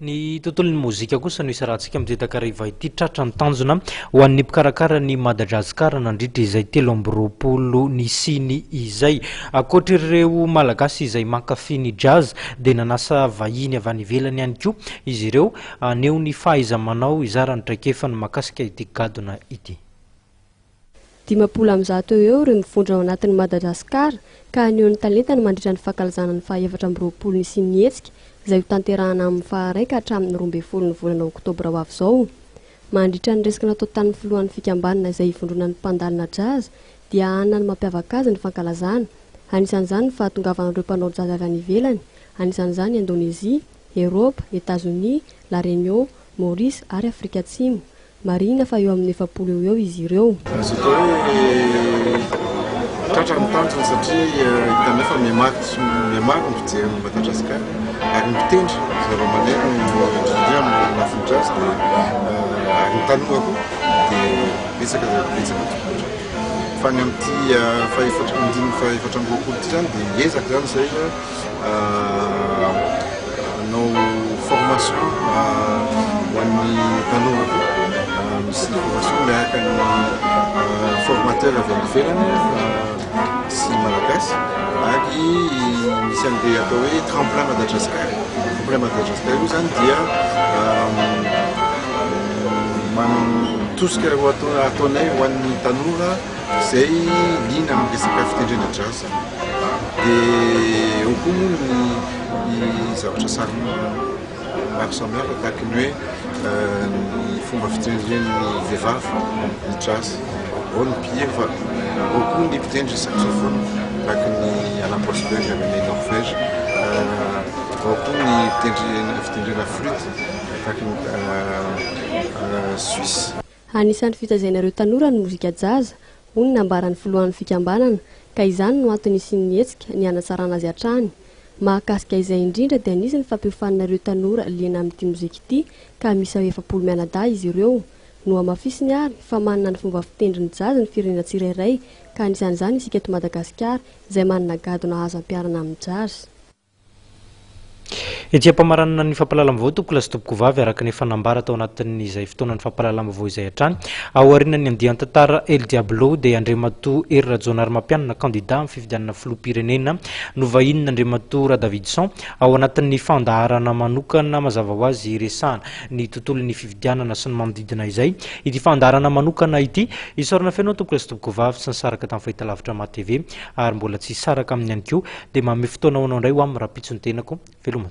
Ny tontolon'ny mozika kosa no isy rahantsika mijetakariva ity tratra ny tanjona ho an'ny mpikarakara ny Madajazzcar nandritra izay 13 nisian'ny izay. Ankoatra ireo malagasy izay mankafy ny jazz dia nanasa vahiny avy any ivelany ihany koa izy ireo haneho ny fahaizany manao izara ny traikefa ny makasika ity gadona ity. 10% eo ireo mivondrona ao anatin'ny Madajazzcar ka haneho ny talentany mandritra ny fankalazana ny faha-14 nisian'ny hetsika izay ho tanterahana amin'ny faha 1 ka hatramin'ny 12 ny volana oktobra ho avy izao. Mandritra ny resaka natao tamin'ny filohan'ny fikambanana izay hivondronan'ny mandalina jazz dia anana ny mampiavaka azy ny fankalazana. Anisan'izany ny fahatongavana ireo mpanao jazz avy any ivelany, anisan'izany Indonezia, Eropa, Etats-Unis, La Réunion, Maurice ary Afrika Atsimo. Marina fa eo amin'ny 7 eo izy ireo. Tratra ny tanjona satria hitanao fa miamaro ny fijery Madajazzcar ary mitendry zava-maneno indrindra amin'ny lafiny jazz dia ary ny tanora koa dia betsaka tokotra. Fa ny amin'ity faha-14 ity zany dia miezaka zany izay hanao formation ho an'ny tanora koa. Misy formation miaraka ny formateur avy any ivelany sy malagasy ary misy an'ilay atao hoe tremplin Madajazzcar. Tremplin Madajazzcar io zany dia tosika ataonay ho an'ny tanora izay liana amin'ny resaka fitendrena jazz. Dia ao koa moa ny zavatra sary maro samihafa tahaka ny hoe ny fomba fitendren'ny vehivavy ny jazz, ao ny mpihira fa ao koa ny mpitendry saxophone tahaka ny Ankoatra amin'ny Norvège, ao koa ny fitendrena flûte tahaka ny Suisse. Anisan'ny fitaizana ireo tanora ny mozika jazz, hoy ny nambaran'ny filohan'ny fikambanana, ka izany no antony nisian'ny hetsika ny hanatsarana azy hatrany. Mahakasika izay indrindra dia anisany fampihofanina ireo tanora liana amin'ity mozika ity ka misy 7 mianadahy izy ireo. No amafisiny ary fa manana ny fomba fitendry ny jazz ny firenena tsirairay ka anisan'izany isika eto Madagascar izay manana gadona azo ampiarana amin'ny jazz. Ety ampamaranana ny fampalalam-bavao tompoko lasy tompoko vavy araka ny fanambara tao anatin'ny izay fotoana ny fampalalam-bavao izay hatrany ao aorian'ny andiany tantara El Diablo dia Andriamatoa Hery Rajonary Mampianana candidat amin'ny fifidianana filoham-pirenena no vahiny Andriamatoa Radavidson ao anatin'ny fandaharana manokana mazava ho azy resahana ny tontolon'ny fifidianana sy ny manodidina izay. Ity fandaharana manokana ity isorana fenao tompoko lasy tompoko vavy sy ny saraka tamin'ny fahitalavitra ma TV ary mbola tsy saraka amin'ny ihany koa dia manome fotoana ho anao indray ho amin'ny rapitsony tenako veloma.